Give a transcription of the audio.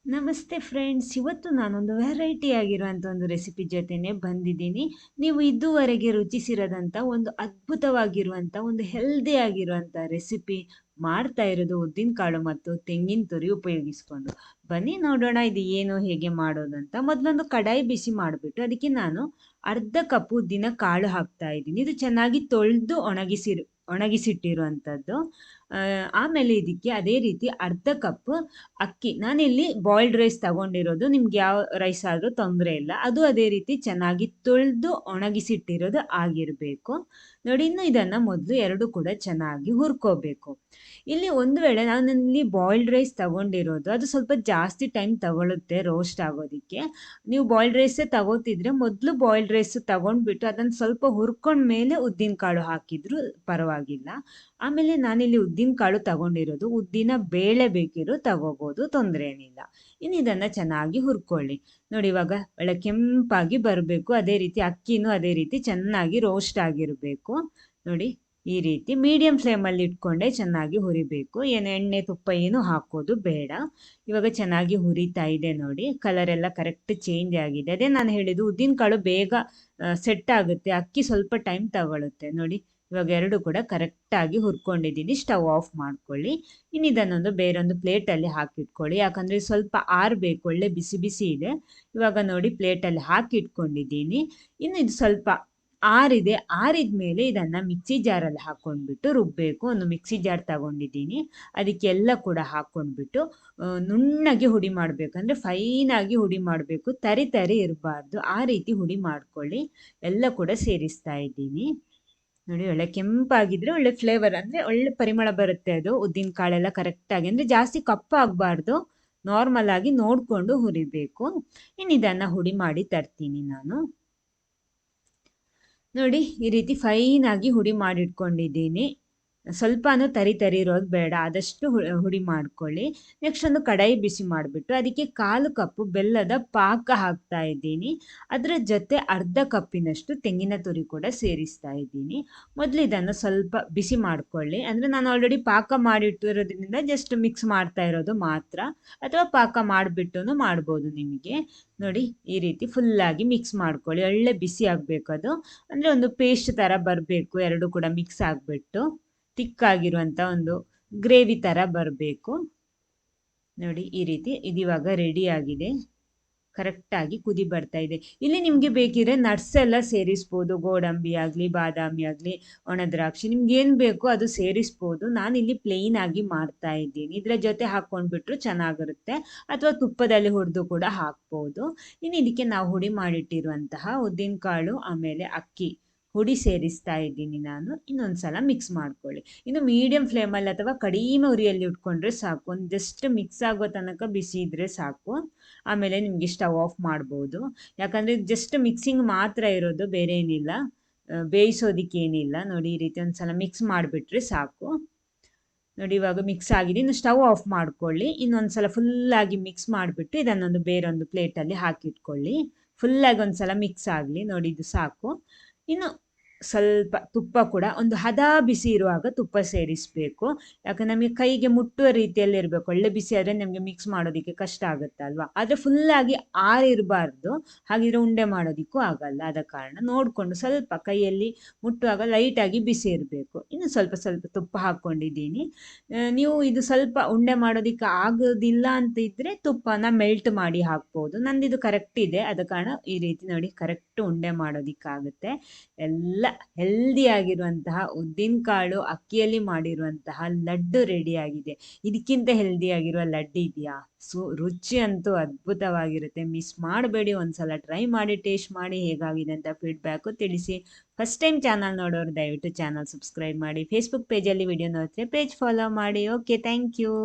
ನಮಸ್ತೆ ಫ್ರೆಂಡ್ಸ್, ಇವತ್ತು ನಾನೊಂದು ವೆರೈಟಿ ಆಗಿರುವಂಥ ಒಂದು ರೆಸಿಪಿ ಜೊತೆನೆ ಬಂದಿದ್ದೀನಿ. ನೀವು ಇದುವರೆಗೆ ರುಚಿಸಿರದಂಥ ಒಂದು ಅದ್ಭುತವಾಗಿರುವಂಥ ಒಂದು ಹೆಲ್ದಿ ಆಗಿರುವಂಥ ರೆಸಿಪಿ ಮಾಡ್ತಾ ಇರೋದು ಉದ್ದಿನಕಾಳು ಮತ್ತು ತೆಂಗಿನ ತುರಿ ಉಪಯೋಗಿಸ್ಕೊಂಡು. ಬನ್ನಿ ನೋಡೋಣ ಇದು ಏನು ಹೇಗೆ ಮಾಡೋದಂತ. ಮೊದಲೊಂದು ಕಡಾಯಿ ಬಿಸಿ ಮಾಡಿಬಿಟ್ಟು ಅದಕ್ಕೆ ನಾನು ಅರ್ಧ ಕಪ್ ಉದ್ದಿನ ಕಾಳು ಹಾಕ್ತಾ ಇದ್ದೀನಿ. ಇದು ಚೆನ್ನಾಗಿ ತೊಳೆದು ಒಣಗಿಸಿಟ್ಟಿರುವಂಥದ್ದು. ಆಮೇಲೆ ಇದಕ್ಕೆ ಅದೇ ರೀತಿ ಅರ್ಧ ಕಪ್ ಅಕ್ಕಿ, ನಾನಿಲ್ಲಿ ಬಾಯ್ಲ್ಡ್ ರೈಸ್ ತಗೊಂಡಿರೋದು, ನಿಮ್ಗೆ ಯಾವ ರೈಸ್ ಆದರೂ ತೊಂದರೆ ಇಲ್ಲ. ಅದು ಅದೇ ರೀತಿ ಚೆನ್ನಾಗಿ ತೊಳೆದು ಒಣಗಿಸಿಟ್ಟಿರೋದು ಆಗಿರಬೇಕು. ನೋಡಿ, ಇನ್ನು ಇದನ್ನು ಮೊದಲು ಎರಡು ಕೂಡ ಚೆನ್ನಾಗಿ ಹುರ್ಕೋಬೇಕು. ಇಲ್ಲಿ ಒಂದು ವೇಳೆ ನಾನಿಲ್ಲಿ ಬಾಯ್ಲ್ಡ್ ರೈಸ್ ತಗೊಂಡಿರೋದು, ಅದು ಸ್ವಲ್ಪ ಜಾಸ್ತಿ ಟೈಮ್ ತಗೊಳುತ್ತೆ ರೋಸ್ಟ್ ಆಗೋದಕ್ಕೆ. ನೀವು ಬಾಯ್ಲ್ಡ್ ರೈಸೇ ತಗೋತಿದ್ರೆ ಮೊದಲು ಬಾಯ್ಲ್ಡ್ ರೈಸ್ ತಗೊಂಡ್ಬಿಟ್ಟು ಅದನ್ನು ಸ್ವಲ್ಪ ಹುರ್ಕೊಂಡ ಮೇಲೆ ಉದ್ದಿನ ಕಾಳು ಹಾಕಿದ್ರು ಪರವಾಗಿಲ್ಲ. ಆಮೇಲೆ ನಾನಿಲ್ಲಿ ಉದ್ದಿನ ಕಾಳು ತಗೊಂಡಿರೋದು, ಉದ್ದಿನ ಬೇಳೆ ಬೇಕಿರೋ ತಗೋಬೋದು, ತೊಂದರೆ ಏನಿಲ್ಲ. ಇನ್ನು ಇದನ್ನು ಚೆನ್ನಾಗಿ ಹುರ್ಕೊಳ್ಳಿ. ನೋಡಿ, ಇವಾಗ ಒಳ್ಳೆ ಕೆಂಪಾಗಿ ಬರಬೇಕು. ಅದೇ ರೀತಿ ಅಕ್ಕಿನೂ ಅದೇ ರೀತಿ ಚೆನ್ನಾಗಿ ರೋಸ್ಟ್ ಆಗಿರಬೇಕು. ನೋಡಿ, ಈ ರೀತಿ ಮೀಡಿಯಂ ಫ್ಲೇಮಲ್ಲಿ ಇಟ್ಕೊಂಡೆ ಚೆನ್ನಾಗಿ ಹುರಿಬೇಕು. ಏನು ಎಣ್ಣೆ ತುಪ್ಪ ಏನು ಹಾಕೋದು ಬೇಡ. ಇವಾಗ ಚೆನ್ನಾಗಿ ಹುರಿತಾ ಇದೆ. ನೋಡಿ, ಕಲರ್ ಎಲ್ಲ ಕರೆಕ್ಟ್ ಚೇಂಜ್ ಆಗಿದೆ. ಅದೇ ನಾನು ಹೇಳಿದ್ದು, ಉದ್ದಿನ ಕಾಳು ಬೇಗ ಸೆಟ್ ಆಗುತ್ತೆ, ಅಕ್ಕಿ ಸ್ವಲ್ಪ ಟೈಮ್ ತಗೊಳುತ್ತೆ. ನೋಡಿ, ಇವಾಗ ಎರಡು ಕೂಡ ಕರೆಕ್ಟಾಗಿ ಹುರ್ಕೊಂಡಿದ್ದೀನಿ. ಸ್ಟವ್ ಆಫ್ ಮಾಡ್ಕೊಳ್ಳಿ. ಇನ್ನು ಇದನ್ನೊಂದು ಬೇರೊಂದು ಪ್ಲೇಟಲ್ಲಿ ಹಾಕಿಟ್ಕೊಳ್ಳಿ, ಯಾಕಂದರೆ ಸ್ವಲ್ಪ ಆರಬೇಕು. ಒಳ್ಳೆ ಬಿಸಿ ಬಿಸಿ ಇದೆ. ಇವಾಗ ನೋಡಿ, ಪ್ಲೇಟಲ್ಲಿ ಹಾಕಿಟ್ಕೊಂಡಿದ್ದೀನಿ. ಇನ್ನು ಇದು ಸ್ವಲ್ಪ ಆರಿದ ಮೇಲೆ ಇದನ್ನು ಮಿಕ್ಸಿ ಜಾರಲ್ಲಿ ಹಾಕ್ಕೊಂಡ್ಬಿಟ್ಟು ರುಬ್ಬಬೇಕು. ಒಂದು ಮಿಕ್ಸಿ ಜಾರ್ ತಗೊಂಡಿದ್ದೀನಿ, ಅದಕ್ಕೆಲ್ಲ ಕೂಡ ಹಾಕ್ಕೊಂಡ್ಬಿಟ್ಟು ನುಣ್ಣಗೆ ಹುಡಿ ಮಾಡಬೇಕು. ಅಂದರೆ ಫೈನಾಗಿ ಹುಡಿ ಮಾಡಬೇಕು, ತರಿ ಇರಬಾರ್ದು. ಆ ರೀತಿ ಹುಡಿ ಮಾಡ್ಕೊಳ್ಳಿ. ಎಲ್ಲ ಕೂಡ ಸೇರಿಸ್ತಾ ಇದ್ದೀನಿ. ನೋಡಿ, ಒಳ್ಳೆ ಕೆಂಪಾಗಿದ್ರೆ ಒಳ್ಳೆ ಫ್ಲೇವರ್, ಅಂದರೆ ಒಳ್ಳೆ ಪರಿಮಳ ಬರುತ್ತೆ. ಅದು ಉದ್ದಿನ ಕಾಳೆಲ್ಲ ಕರೆಕ್ಟಾಗಿ, ಅಂದರೆ ಜಾಸ್ತಿ ಕಪ್ಪಾಗಬಾರ್ದು, ನಾರ್ಮಲ್ ಆಗಿ ನೋಡಿಕೊಂಡು ಹುರಿಬೇಕು. ಇನ್ನು ಇದನ್ನು ಹುಡಿ ಮಾಡಿ ತರ್ತೀನಿ ನಾನು. ನೋಡಿ, ಈ ರೀತಿ ಫೈನಾಗಿ ಹುಡಿ ಮಾಡಿಟ್ಕೊಂಡಿದ್ದೀನಿ. ಸ್ವಲ್ಪನೂ ತರಿ ಇರೋದು ಬೇಡ, ಆದಷ್ಟು ಹುಡಿ ಮಾಡ್ಕೊಳ್ಳಿ. ನೆಕ್ಸ್ಟ್ ಒಂದು ಕಡಾಯಿ ಬಿಸಿ ಮಾಡಿಬಿಟ್ಟು ಅದಕ್ಕೆ 1/4 ಕಪ್ಪು ಬೆಲ್ಲದ ಪಾಕ ಹಾಕ್ತಾ ಇದ್ದೀನಿ. ಅದರ ಜೊತೆ ಅರ್ಧ ಕಪ್ಪಿನಷ್ಟು ತೆಂಗಿನ ತುರಿ ಕೂಡ ಸೇರಿಸ್ತಾ ಇದ್ದೀನಿ. ಮೊದಲು ಇದನ್ನು ಸ್ವಲ್ಪ ಬಿಸಿ ಮಾಡ್ಕೊಳ್ಳಿ. ಅಂದರೆ ನಾನು ಆಲ್ರೆಡಿ ಪಾಕ ಮಾಡಿಟ್ಟಿರೋದ್ರಿಂದ ಜಸ್ಟ್ ಮಿಕ್ಸ್ ಮಾಡ್ತಾ ಇರೋದು ಮಾತ್ರ, ಅಥವಾ ಪಾಕ ಮಾಡಿಬಿಟ್ಟು ಮಾಡ್ಬೋದು ನಿಮಗೆ. ನೋಡಿ, ಈ ರೀತಿ ಫುಲ್ಲಾಗಿ ಮಿಕ್ಸ್ ಮಾಡ್ಕೊಳ್ಳಿ. ಒಳ್ಳೆ ಬಿಸಿ ಆಗಬೇಕು ಅದು, ಅಂದರೆ ಒಂದು ಪೇಸ್ಟ್ ಥರ ಬರಬೇಕು. ಎರಡು ಕೂಡ ಮಿಕ್ಸ್ ಆಗಿಬಿಟ್ಟು ತಿಕ್ಕಾಗಿರುವಂಥ ಒಂದು ಗ್ರೇವಿ ಥರ ಬರಬೇಕು. ನೋಡಿ, ಈ ರೀತಿ ಇದಿವಾಗ ರೆಡಿ ಆಗಿದೆ. ಕರೆಕ್ಟಾಗಿ ಕುದಿ ಬರ್ತಾ ಇದೆ. ಇಲ್ಲಿ ನಿಮಗೆ ಬೇಕಿದ್ರೆ ನಟ್ಸ್ ಎಲ್ಲ ಸೇರಿಸ್ಬೋದು, ಗೋಡಂಬಿ ಆಗಲಿ, ಬಾದಾಮಿ ಆಗಲಿ, ಒಣ ದ್ರಾಕ್ಷಿ, ನಿಮ್ಗೆ ಏನು ಬೇಕೋ ಅದು ಸೇರಿಸ್ಬೋದು. ನಾನಿಲ್ಲಿ ಪ್ಲೇನ್ ಆಗಿ ಮಾಡ್ತಾ ಇದ್ದೀನಿ. ಇದರ ಜೊತೆ ಹಾಕ್ಕೊಂಡ್ಬಿಟ್ರು ಚೆನ್ನಾಗಿರುತ್ತೆ, ಅಥವಾ ತುಪ್ಪದಲ್ಲಿ ಹುರಿದು ಕೂಡ ಹಾಕ್ಬೋದು. ಇನ್ನು ಇದಕ್ಕೆ ನಾವು ಹುಡಿ ಮಾಡಿಟ್ಟಿರುವಂತಹ ಉದ್ದಿನಕಾಳು ಆಮೇಲೆ ಅಕ್ಕಿ ಹುಡಿ ಸೇರಿಸ್ತಾ ಇದ್ದೀನಿ ನಾನು. ಇನ್ನೊಂದು ಸಲ ಮಿಕ್ಸ್ ಮಾಡ್ಕೊಳ್ಳಿ. ಇನ್ನು ಮೀಡಿಯಂ ಫ್ಲೇಮಲ್ಲಿ ಅಥವಾ ಕಡಿಮೆ ಉರಿಯಲ್ಲಿ ಇಟ್ಕೊಂಡ್ರೆ ಸಾಕು. ಒಂದು ಜಸ್ಟ್ ಮಿಕ್ಸ್ ಆಗೋ ತನಕ ಬಿಸಿ ಇದ್ದರೆ ಸಾಕು. ಆಮೇಲೆ ನಿಮಗೆ ಸ್ಟವ್ ಆಫ್ ಮಾಡ್ಬೋದು, ಯಾಕಂದರೆ ಜಸ್ಟ್ ಮಿಕ್ಸಿಂಗ್ ಮಾತ್ರ ಇರೋದು, ಬೇರೆ ಏನಿಲ್ಲ, ಬೇಯಿಸೋದಕ್ಕೇನಿಲ್ಲ. ನೋಡಿ, ಈ ರೀತಿ ಒಂದು ಸಲ ಮಿಕ್ಸ್ ಮಾಡಿಬಿಟ್ರೆ ಸಾಕು. ನೋಡಿ, ಇವಾಗ ಮಿಕ್ಸ್ ಆಗಿದೆ. ಇನ್ನು ಸ್ಟವ್ ಆಫ್ ಮಾಡ್ಕೊಳ್ಳಿ. ಇನ್ನೊಂದು ಸಲ ಫುಲ್ಲಾಗಿ ಮಿಕ್ಸ್ ಮಾಡಿಬಿಟ್ಟು ಇದನ್ನೊಂದು ಬೇರೊಂದು ಪ್ಲೇಟಲ್ಲಿ ಹಾಕಿಟ್ಕೊಳ್ಳಿ. ಫುಲ್ಲಾಗಿ ಒಂದು ಸಲ ಮಿಕ್ಸ್ ಆಗಲಿ. ನೋಡಿ, ಇದು ಸಾಕು. ಇನ್ನು ಸ್ವಲ್ಪ ತುಪ್ಪ ಕೂಡ ಒಂದು ಹದ ಬಿಸಿ ಇರುವಾಗ ತುಪ್ಪ ಸೇರಿಸಬೇಕು. ಯಾಕಂದ್ರೆ ನಮಗೆ ಕೈಗೆ ಮುಟ್ಟುವ ರೀತಿಯಲ್ಲಿ ಇರಬೇಕು. ಒಳ್ಳೆ ಬಿಸಿ ಆದರೆ ನಮಗೆ ಮಿಕ್ಸ್ ಮಾಡೋದಕ್ಕೆ ಕಷ್ಟ ಆಗುತ್ತೆ ಅಲ್ವಾ. ಆದರೆ ಫುಲ್ಲಾಗಿ ಆರಿರಬಾರ್ದು, ಹಾಗಿದ್ರೆ ಉಂಡೆ ಮಾಡೋದಕ್ಕೂ ಆಗಲ್ಲ. ಆದ ಕಾರಣ ನೋಡಿಕೊಂಡು ಸ್ವಲ್ಪ ಕೈಯಲ್ಲಿ ಮುಟ್ಟುವಾಗ ಲೈಟಾಗಿ ಬಿಸಿ ಇರಬೇಕು. ಇನ್ನು ಸ್ವಲ್ಪ ಸ್ವಲ್ಪ ತುಪ್ಪ ಹಾಕ್ಕೊಂಡಿದ್ದೀನಿ. ನೀವು ಇದು ಸ್ವಲ್ಪ ಉಂಡೆ ಮಾಡೋದಕ್ಕೆ ಆಗೋದಿಲ್ಲ ಅಂತ ಇದ್ದರೆ ತುಪ್ಪನ ಮೆಲ್ಟ್ ಮಾಡಿ ಹಾಕ್ಬೋದು. ನಂದು ಇದು ಕರೆಕ್ಟ್ ಇದೆ, ಆದ ಕಾರಣ ಈ ರೀತಿ ನೋಡಿ ಕರೆಕ್ಟ್ ಉಂಡೆ ಮಾಡೋದಕ್ಕಾಗುತ್ತೆ. ಎಲ್ಲ ಹೆಲ್ದಿಯಾಗಿರುವಂತಹ ಉದ್ದಿನಕಾಳು ಅಕ್ಕಿಯಲ್ಲಿ ಮಾಡಿರುವಂತಹ ಲಡ್ಡು ರೆಡಿಯಾಗಿದೆ. ಇದಕ್ಕಿಂತ ಹೆಲ್ದಿಯಾಗಿರುವ ಲಡ್ಡು ಇದೆಯಾ? ರುಚಿ ಅಂತೂ ಅದ್ಭುತವಾಗಿರುತ್ತೆ. ಮಿಸ್ ಮಾಡಬೇಡಿ, ಒಂದ್ಸಲ ಟ್ರೈ ಮಾಡಿ, ಟೇಸ್ಟ್ ಮಾಡಿ, ಹೇಗಾಗಿದೆ ಅಂತ ಫೀಡ್ಬ್ಯಾಕು ತಿಳಿಸಿ. ಫಸ್ಟ್ ಟೈಮ್ ಚಾನಲ್ ನೋಡೋರು ದಯವಿಟ್ಟು ಚಾನಲ್ ಸಬ್ಸ್ಕ್ರೈಬ್ ಮಾಡಿ. ಫೇಸ್ಬುಕ್ ಪೇಜಲ್ಲಿ ವಿಡಿಯೋ ನೋಡ್ತಾರೆ, ಪೇಜ್ ಫಾಲೋ ಮಾಡಿ. Okay, thank you.